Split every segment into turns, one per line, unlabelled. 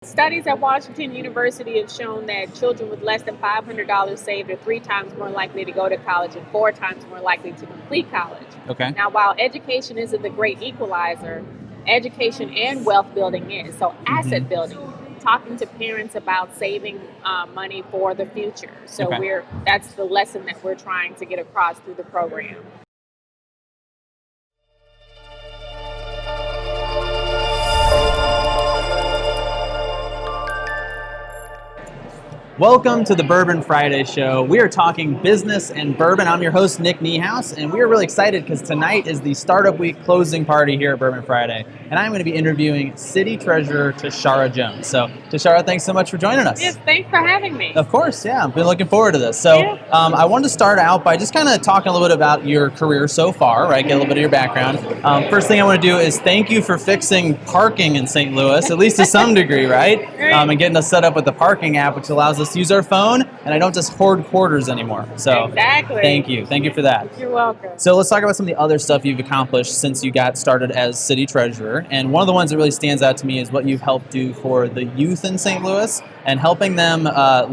Studies at Washington University have shown that children with less than $500 saved are 3 times more likely to go to college and 4 times more likely to complete college.
Okay.
Now, while education isn't the great equalizer, education and wealth building is. So, asset building, talking to parents about saving money for the future. So,
Okay.
that's the lesson that we're trying to get across through the program.
Welcome to the Bourbon Friday Show. We are talking business and bourbon. I'm your host, Nick Niehaus, and we are really excited because tonight is the Startup Week closing party here at Bourbon Friday, and I'm going to be interviewing City Treasurer Tishaura Jones. So, Tishaura, thanks so much for joining us.
Yes, thanks for having me.
Of course, yeah. I've been looking forward to this. So, I wanted to start out by just kind of talking a little bit about your career so far, right? Get a little bit of your background. First thing I want to do is thank you for fixing parking in St. Louis, at least to some degree, right? And getting us set up with the parking app, which allows us to use our phone, and I don't just hoard quarters anymore. So,
exactly.
Thank you. Thank you for that.
You're welcome.
So let's talk about some of the other stuff you've accomplished since you got started as city treasurer. And one of the ones that really stands out to me is what you've helped do for the youth in St. Louis and helping them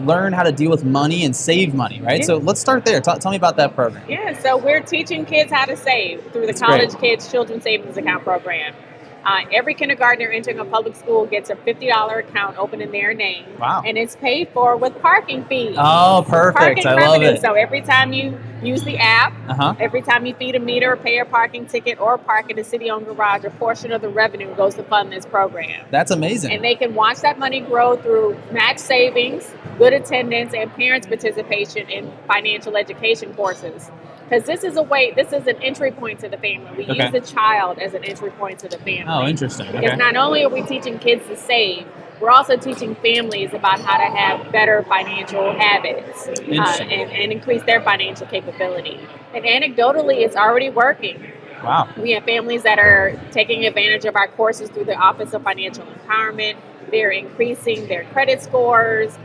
learn how to deal with money and save money, right?
Yeah.
So let's start there. Tell me about that program.
Yeah, so we're teaching kids how to save through the
That's
College
great.
Kids Children's Savings Account program. Every kindergartner entering a public school gets a $50 account open in their name.
Wow.
And it's paid for with parking fees.
Oh, perfect.
Parking
I love
revenue.
it.
So every time you use the app, every time you feed a meter, pay a parking ticket, or park in a city-owned garage, a portion of the revenue goes to fund this program.
That's amazing.
And they can watch that money grow through match savings, good attendance, and parents' participation in financial education courses. Because this is an entry point to the family. We use the child as an entry point to the family.
Oh, interesting.
Because not only are we teaching kids to save, we're also teaching families about how to have better financial habits and increase their financial capability. And anecdotally, it's already working.
Wow.
We have families that are taking advantage of our courses through the Office of Financial Empowerment. They're increasing their credit scores.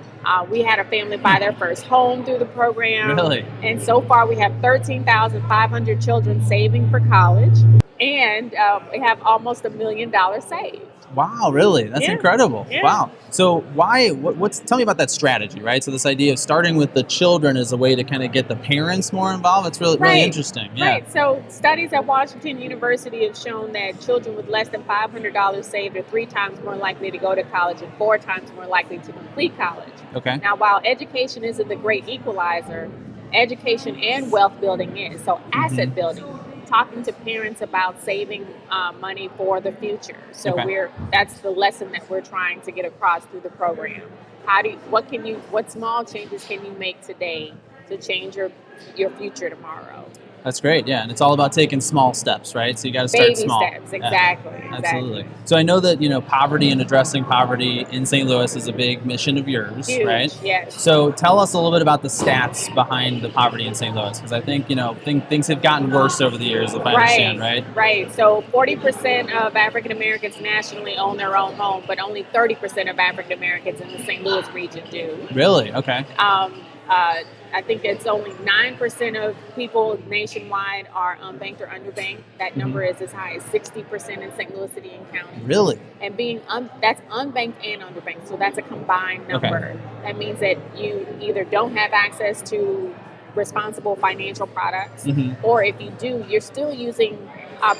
We had a family buy their first home through the program.
Really?
And so far, we have 13,500 children saving for college. And we have almost $1 million saved.
Wow, really? That's incredible.
Yeah.
Wow. So tell me about that strategy, right? So this idea of starting with the children as a way to kind of get the parents more involved, it's really interesting. Yeah.
Right. So studies at Washington University have shown that children with less than $500 saved are 3 times more likely to go to college and 4 times more likely to complete college.
Okay.
Now, while education isn't the great equalizer, education and wealth building is. So asset building, talking to parents about saving money for the future. So that's the lesson that we're trying to get across through the program. What small changes can you make today to change your future tomorrow?
That's great, yeah, and it's all about taking small steps, right? So you got to start small.
Baby steps, exactly.
Absolutely. So I know that poverty and addressing poverty in St. Louis is a big mission of yours,
Huge,
right?
yes.
So tell us a little bit about the stats behind the poverty in St. Louis, because I think things have gotten worse over the years, if I understand, right?
Right. So 40% of African Americans nationally own their own home, but only 30% of African Americans in the St. Louis region do.
Really? Okay.
I think it's only 9% of people nationwide are unbanked or underbanked. That number is as high as 60% in St. Louis City and County.
Really?
And that's unbanked and underbanked, so that's a combined number.
Okay.
That means that you either don't have access to responsible financial products, or if you do, you're still using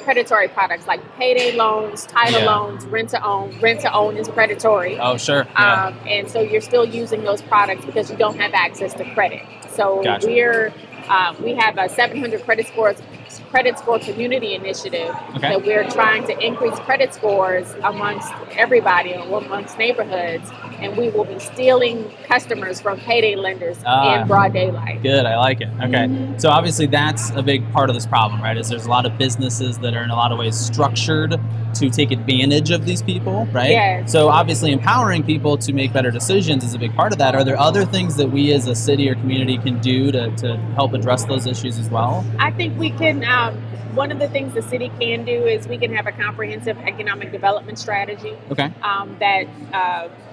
predatory products like payday loans, title loans, rent to own. Rent to own is predatory.
Oh, sure. Yeah.
And so you're still using those products because you don't have access to credit. So
Gotcha.
we have a 700 credit score community initiative that we're trying to increase credit scores amongst everybody, amongst neighborhoods, and we will be stealing customers from payday lenders in broad daylight.
Good, I like it. Okay, so obviously that's a big part of this problem, right? Is there's a lot of businesses that are in a lot of ways structured to take advantage of these people, right?
Yes.
So obviously empowering people to make better decisions is a big part of that. Are there other things that we as a city or community can do to help address those issues as well?
I think we can, one of the things the city can do is we can have a comprehensive economic development strategy that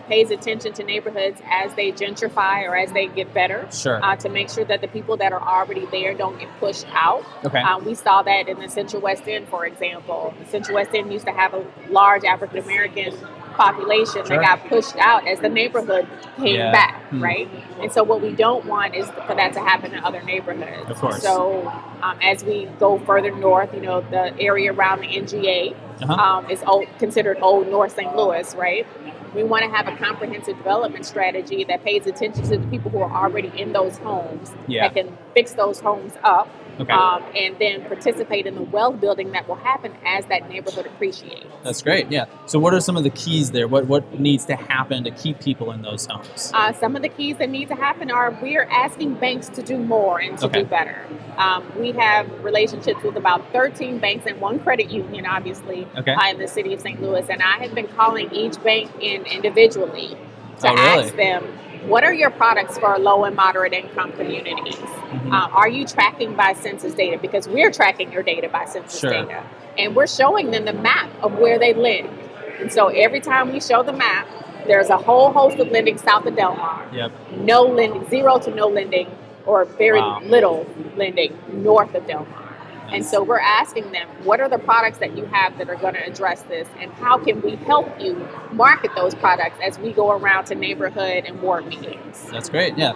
pays attention to neighborhoods as they gentrify or as they get better.
Sure.
To make sure that the people that are already there don't get pushed out.
Okay.
We saw that in the Central West End, for example. The Central West End used to have a large African American population
Sure.
that got pushed out as the neighborhood came
Yeah.
back, right? And so what we don't want is for that to happen in other neighborhoods.
Of course.
So as we go further north, the area around the NGA is considered Old North St. Louis, right? We want to have a comprehensive development strategy that pays attention to the people who are already in those homes, that can fix those homes up, and then participate in the wealth building that will happen as that neighborhood appreciates.
That's great, yeah. So what are some of the keys there? What needs to happen to keep people in those homes?
Some of the keys that need to happen are we're asking banks to do more and to do better. We have relationships with about 13 banks and one credit union, obviously, in the city of St. Louis. And I have been calling each bank in individually to ask them, what are your products for low and moderate income communities? Are you tracking by census data? Because we're tracking your data by census data. And we're showing them the map of where they live. And so every time we show the map, there's a whole host of lending south of Del Mar. No lending, zero to no lending, or very little lending north of Del Mar. And so we're asking them, what are the products that you have that are going to address this? And how can we help you market those products as we go around to neighborhood and ward meetings?
That's great, yeah.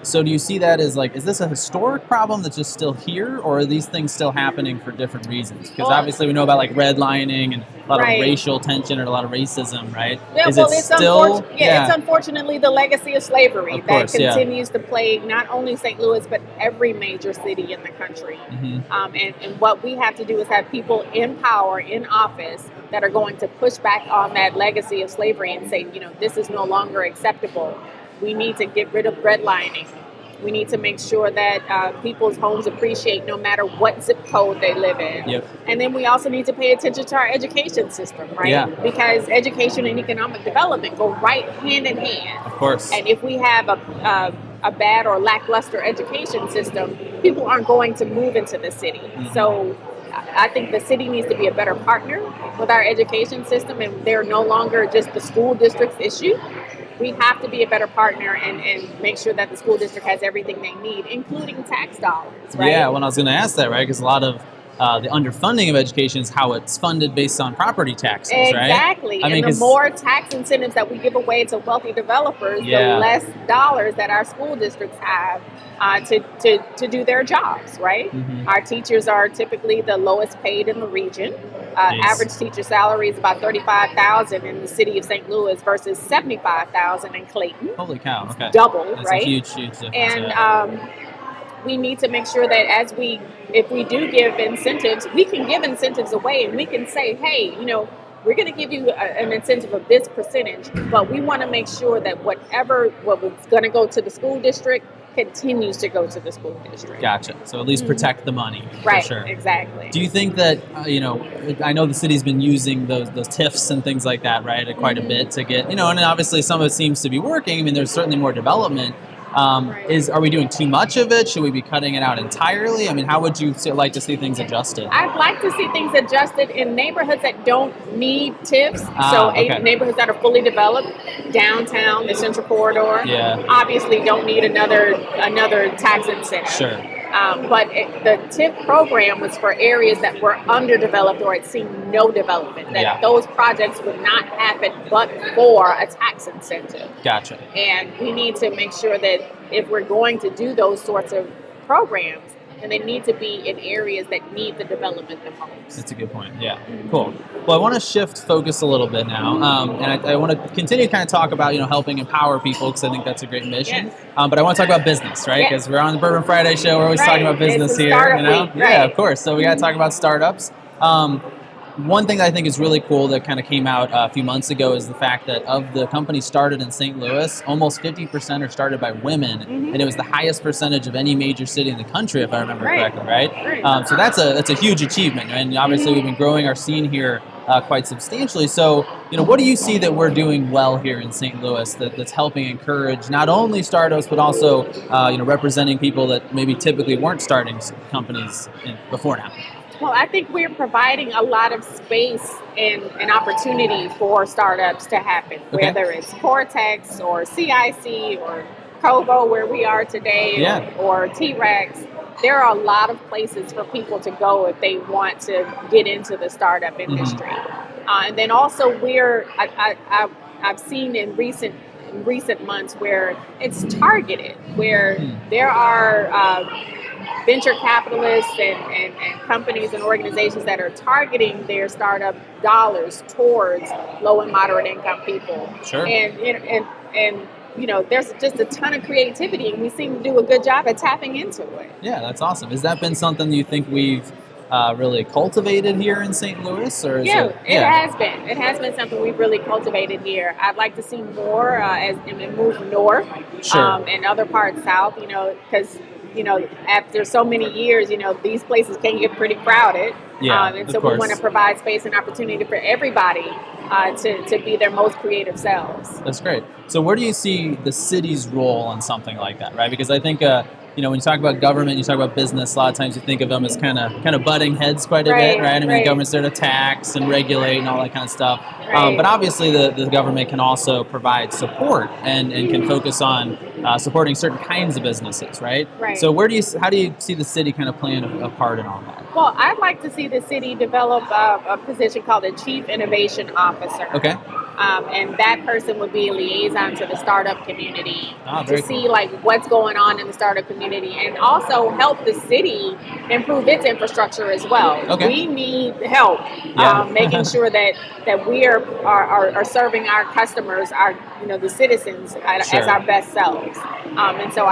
So do you see that as is this a historic problem that's just still here, or are these things still happening for different reasons? Because obviously we know about redlining and a lot of racial tension and a lot of racism, right?
Yeah, it's unfortunately the legacy of slavery that continues to plague not only St. Louis, but every major city in the country. And what we have to do is have people in power, in office, that are going to push back on that legacy of slavery and say, this is no longer acceptable. We need to get rid of redlining. We need to make sure that people's homes appreciate no matter what zip code they live in. And then we also need to pay attention to our education system, right? Because education and economic development go right hand in hand.
Of course.
And if we have a bad or lackluster education system, people aren't going to move into the city. So I think the city needs to be a better partner with our education system, and they're no longer just the school district's issue. We have to be a better partner and make sure that the school district has everything they need, including tax dollars, right?
Yeah, well, I was going to ask that, right? Because a lot of the underfunding of education is how it's funded based on property taxes, right?
Exactly. And the more tax incentives that we give away to wealthy developers, the less dollars that our school districts have to do their jobs, right? Our teachers are typically the lowest paid in the region. Average teacher salary is about $35,000 in the city of St. Louis versus $75,000 in Clayton.
Holy cow! Okay,
double,
that's
right?
A huge difference.
And we need to make sure that if we do give incentives, we can give incentives away, and we can say, hey, we're going to give you an incentive of this percentage, but we want to make sure that what was going to go to the school district continues to go to the school district.
Gotcha. So at least protect the money.
Right,
for sure.
Exactly.
Do you think that, I know the city's been using those TIFs and things like that, right, quite a bit to get, and obviously some of it seems to be working. I mean, there's certainly more development. Are we doing too much of it? Should we be cutting it out entirely? I mean, how would you like to see things adjusted?
I'd like to see things adjusted in neighborhoods that don't need TIFs. Neighborhoods that are fully developed, downtown, the Central Corridor. Obviously don't need another tax incentive.
Sure.
But the TIF program was for areas that were underdeveloped or had seen no development, that those projects would not happen but for a tax incentive.
Gotcha.
And we need to make sure that if we're going to do those sorts of programs, then they need to be in areas that need the development the most.
That's a good point. Yeah. Cool. Well, I want to shift focus a little bit now, and I want to continue to kind of talk about helping empower people, because I think that's a great mission. But I want to talk about business, right? Because we're on the Bourbon Friday Show. We're always talking about business here.
Week,
Yeah, of course. So we got to talk about startups. One thing that I think is really cool that kind of came out a few months ago is the fact that of the companies started in St. Louis, almost 50% are started by women, and it was the highest percentage of any major city in the country, if I remember correctly, right? So that's a huge achievement, and obviously we've been growing our scene here quite substantially. So, what do you see that we're doing well here in St. Louis that's helping encourage not only startups, but also representing people that maybe typically weren't starting companies before now?
Well, I think we're providing a lot of space and opportunity for startups to happen, whether it's Cortex or CIC or Kovo, where we are today, or T-Rex. There are a lot of places for people to go if they want to get into the startup industry. And then also I've seen in recent months where it's targeted, where there are venture capitalists and companies and organizations that are targeting their startup dollars towards low and moderate income people.
Sure.
And there's just a ton of creativity, and we seem to do a good job at tapping into it.
Yeah, that's awesome. Has that been something you think we've really cultivated here in St. Louis, or is it
has been. It has been something we've really cultivated here. I'd like to see more as and move north, and other parts south. Because after so many years, these places can get pretty crowded.
Yeah,
and so we want to provide space and opportunity for everybody to be their most creative selves.
That's great. So where do you see the city's role in something like that, right? Because I think when you talk about government, you talk about business, a lot of times you think of them as kind of butting heads quite a bit, right? I mean, the government's there to tax and regulate and all that kind of stuff.
Right.
But obviously the government can also provide support and can focus on supporting certain kinds of businesses, right?
Right.
So how do you see the city kind of playing a part in all that?
Well, I'd like to see the city develop a position called a Chief Innovation Officer.
Okay.
And that person would be a liaison to the startup community to see
cool.
like what's going on in the startup community, and also help the city improve its infrastructure as well.
Okay.
We need help making sure that we are serving our customers, the citizens as our best selves. And so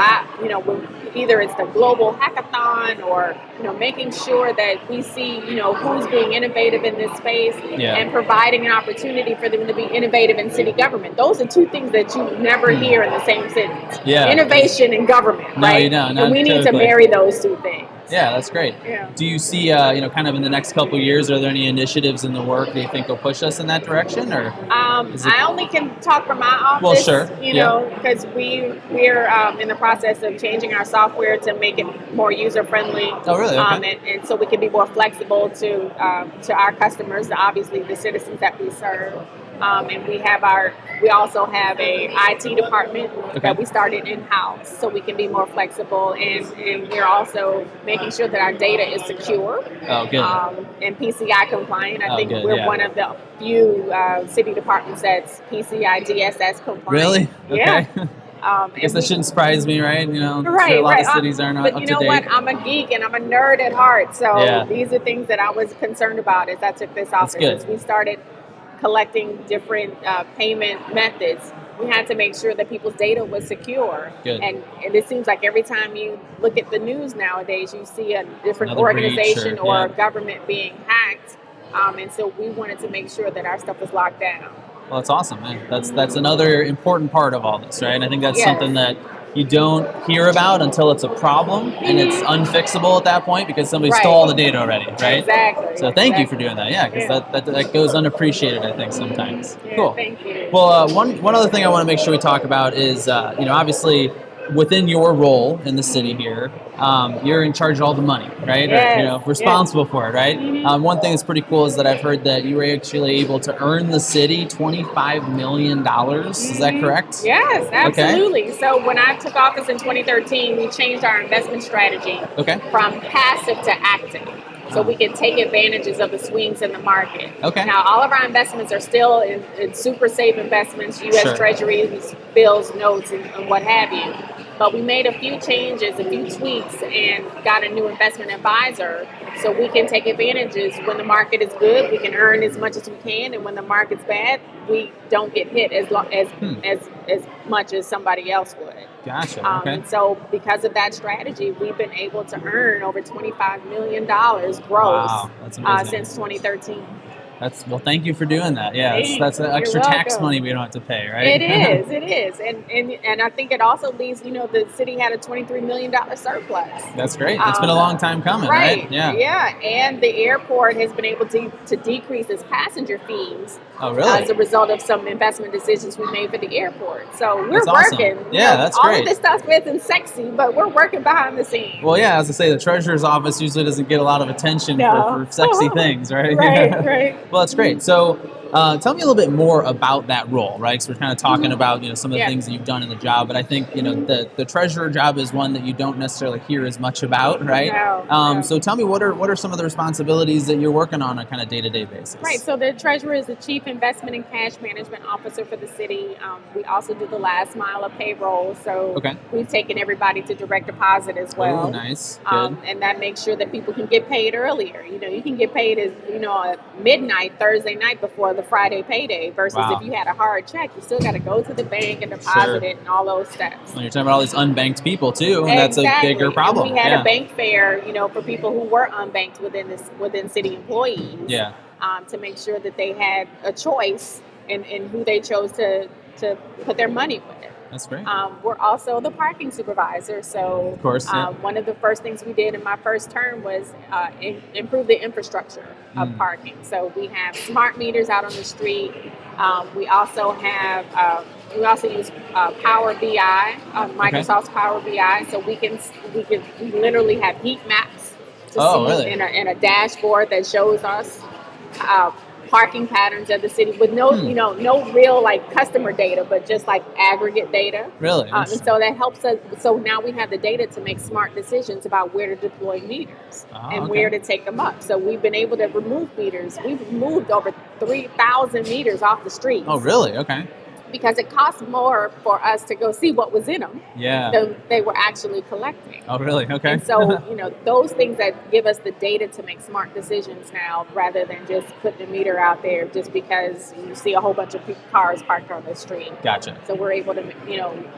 either it's the global hackathon or making sure that we see who's being innovative in this space and providing an opportunity for them to be innovative in city government. Those are two things that you never hear in the same sentence.
Yeah.
Innovation and government,
No,
right?
you don't.
And we need to marry those two things.
Yeah, that's great.
Yeah.
Do you see, kind of in the next couple of years, are there any initiatives in the work that you think will push us in that direction, or?
I only can talk from my office.
Well, sure.
Because we're in the process of changing our software to make it more user friendly.
Oh, really? Okay.
And so we can be more flexible to our customers, obviously the citizens that we serve. And we also have a IT department that we started in-house, so we can be more flexible, and we're also making sure that our data is secure.
Oh, good.
And PCI compliant. I think
good,
we're one of the few city departments that's PCI DSS compliant.
Really? Okay.
Yeah.
I guess that shouldn't surprise me, right?
Right,
a lot of cities aren't up to date.
But you know what? I'm a geek and I'm a nerd at heart, so these are things that I was concerned about as I took this office. As we started collecting different payment methods, we had to make sure that people's data was secure.
Good.
And it seems like every time you look at the news nowadays, you see a different
Another
organization
breach
or a government being hacked. And so we wanted to make sure that our stuff was locked down.
Well, that's awesome, man. That's another important part of all this, right? And I think that's something that you don't hear about until it's a problem and it's unfixable at that point because somebody stole all the data already, right?
Exactly.
So thank you for doing that, because that goes unappreciated, I think, sometimes.
Yeah,
cool.
Thank you.
Well, one other thing I want to make sure we talk about is, obviously, within your role in the city here, you're in charge of all the money, right?
Yes,
or, responsible for it, right?
Mm-hmm.
One thing that's pretty cool is that I've heard that you were actually able to earn the city $25 million. Is that correct?
Yes, absolutely. Okay. So when I took office in 2013, we changed our investment strategy from passive to active. So we can take advantages of the swings in the market.
Okay.
Now, all of our investments are still in super safe investments, U.S. Treasuries, bills, notes, and what have you. But we made a few changes, a few tweaks, and got a new investment advisor. So we can take advantages. When the market is good, we can earn as much as we can. And when the market's bad, we don't get hit as much as somebody else would.
Gotcha. Okay.
And so because of that strategy, we've been able to earn over $25 million gross since 2013.
Well, thank you for doing that. Yeah, that's extra tax money we don't have to pay, right?
It is. And I think it also leaves, the city had a $23 million surplus.
That's great. It's been a long time coming, right?
Yeah. And the airport has been able to decrease its passenger fees.
Oh, really?
As a result of some investment decisions we made for the airport. So we're working.
Yeah, that's
great.
All
of this stuff isn't sexy, but we're working behind the scenes.
Well, yeah, as I say, the treasurer's office usually doesn't get a lot of attention for sexy things, right?
Right.
Well, that's great. So Tell me a little bit more about that role, right? Because we're kind of talking about some of the things that you've done in the job, but I think the treasurer job is one that you don't necessarily hear as much about, right?
No.
So tell me, what are some of the responsibilities that you're working on a kind of day-to-day basis?
Right. So the treasurer is the chief investment and cash management officer for the city. We also do the last mile of payroll. So we've taken everybody to direct deposit as well.
Oh, nice. Good.
And that makes sure that people can get paid earlier. You can get paid as at midnight Thursday night before the Friday payday. Versus if you had a hard check, you still got to go to the bank and deposit it and all those steps.
When you're talking about all these unbanked people too, and that's a bigger problem.
And we had a bank fair, for people who were unbanked within city employees.
Yeah.
To make sure that they had a choice in who they chose to put their money with.
That's great.
We're also the parking supervisor. So
of course,
one of the first things we did in my first term was improve the infrastructure of parking. So we have smart meters out on the street. We also use Power BI, Microsoft's Power BI. So we literally have heat maps to see in a dashboard that shows us parking patterns of the city with no real customer data, but just aggregate data.
Really?
And so that helps us. So now we have the data to make smart decisions about where to deploy meters and where to take them up. So we've been able to remove meters. We've removed over 3,000 meters off the streets.
Oh, really? Okay.
Because it costs more for us to go see what was in them than they were actually collecting.
Oh, really? Okay.
And so, those things that give us the data to make smart decisions now, rather than just putting a meter out there just because you see a whole bunch of cars parked on the street.
Gotcha.
So we're able to,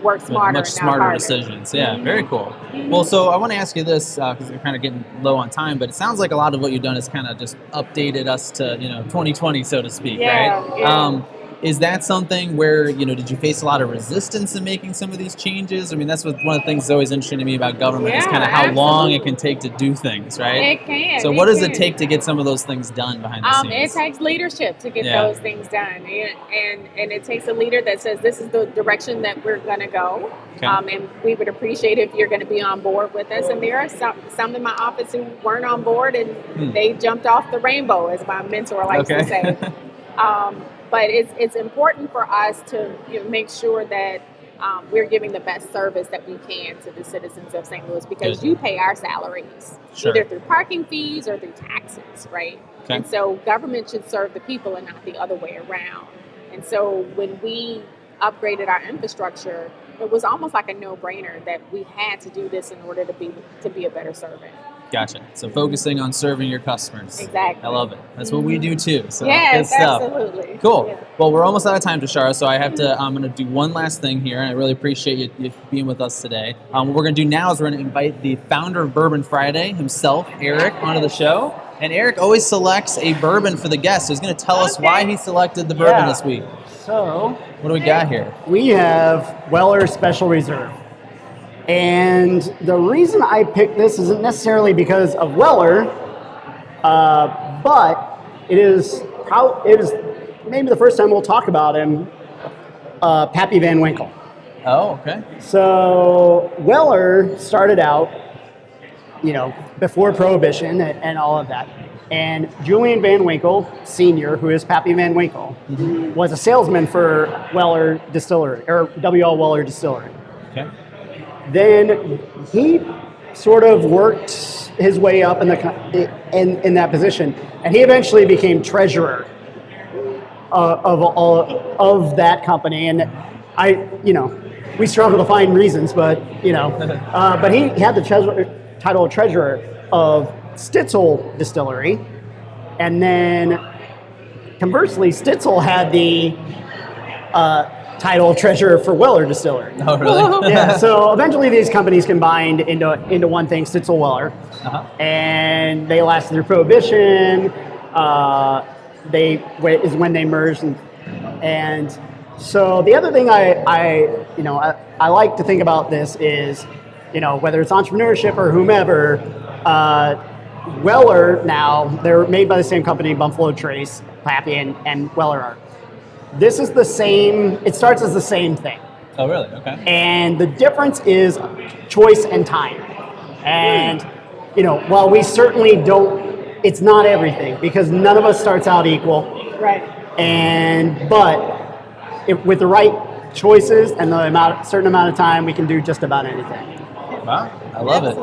work smarter.
Much smarter decisions. Yeah, very cool. Well, so I want to ask you this, because we're kind of getting low on time, but it sounds like a lot of what you've done is kind of just updated us to, 2020, so to speak, right?
Yeah.
Is that something where, did you face a lot of resistance in making some of these changes? I mean, that's one of the things that's always interesting to me about government is kind of how long it can take to do things, right?
It can.
So what does it take to get some of those things done behind the scenes?
It takes leadership to get those things done. And it takes a leader that says, this is the direction that we're going to go. And we would appreciate if you're going to be on board with us. And there are some in my office who weren't on board and they jumped off the rainbow, as my mentor likes to say. But it's important for us to make sure that we're giving the best service that we can to the citizens of St. Louis, because you pay our salaries, either through parking fees or through taxes, right? And so government should serve the people and not the other way around. And so when we upgraded our infrastructure, it was almost like a no-brainer that we had to do this in order to be a better servant.
Gotcha. So focusing on serving your customers.
Exactly.
I love it. That's what we do too. So
yes,
good stuff.
Absolutely.
Cool.
Yeah.
Well, we're almost out of time, Tishaura, so I'm going to do one last thing here, and I really appreciate you being with us today. What we're going to do now is we're going to invite the founder of Bourbon Friday himself, Eric, onto the show. And Eric always selects a bourbon for the guest, so he's going to tell us why he selected the bourbon this week.
So,
what do we got here?
We have Weller Special Reserve. And the reason I picked this isn't necessarily because of Weller, but it is maybe the first time we'll talk about him, Pappy Van Winkle.
Oh, okay.
So Weller started out, before Prohibition and all of that. And Julian Van Winkle, Sr., who is Pappy Van Winkle, was a salesman for Weller Distillery, or W.L. Weller Distillery.
Okay.
Then he sort of worked his way up in that position, and he eventually became treasurer of that company. And we struggle to find reasons, but but he had the title of treasurer of Stitzel Distillery, and then conversely, Stitzel had the title of treasurer for Weller Distillery.
Oh, really?
Yeah. So eventually, these companies combined into one thing, Stitzel Weller, and they lasted through Prohibition. Is when they merged, and so the other thing I like to think about this is, whether it's entrepreneurship or whomever. Weller now, they're made by the same company, Buffalo Trace, Pappy, and Weller are. This is the same, it starts as the same thing.
Oh, really? Okay.
And the difference is choice and time. And, while we certainly don't, it's not everything, because none of us starts out equal.
Right.
But with the right choices and the certain amount of time, we can do just about anything.
Wow, I love it.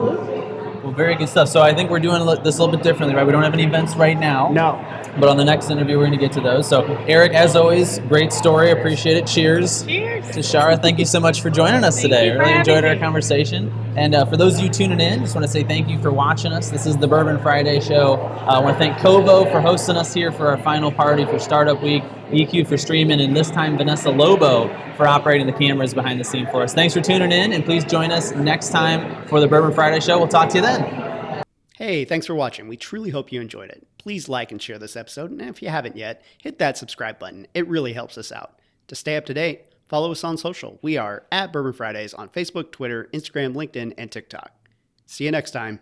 Well, very good stuff. So I think we're doing this a little bit differently, right? We don't have any events right now.
No.
But on the next interview, we're going to get to those. So, Eric, as always, great story. Appreciate it. Cheers.
Cheers.
Tishaura, thank you so much for joining us today.
You for
Really enjoyed
having
our
me.
conversation. And for those of you tuning in, just want to say thank you for watching us. This is the Bourbon Friday Show. I want to thank Kovo for hosting us here for our final party for Startup Week, EQ for streaming, and this time Vanessa Lobo for operating the cameras behind the scene for us. Thanks for tuning in, and please join us next time for the Bourbon Friday Show. We'll talk to you then.
Hey, thanks for watching. We truly hope you enjoyed it. Please like and share this episode, and if you haven't yet, hit that subscribe button. It really helps us out. To stay up to date, follow us on social. We are at Bourbon Fridays on Facebook, Twitter, Instagram, LinkedIn, and TikTok. See you next time.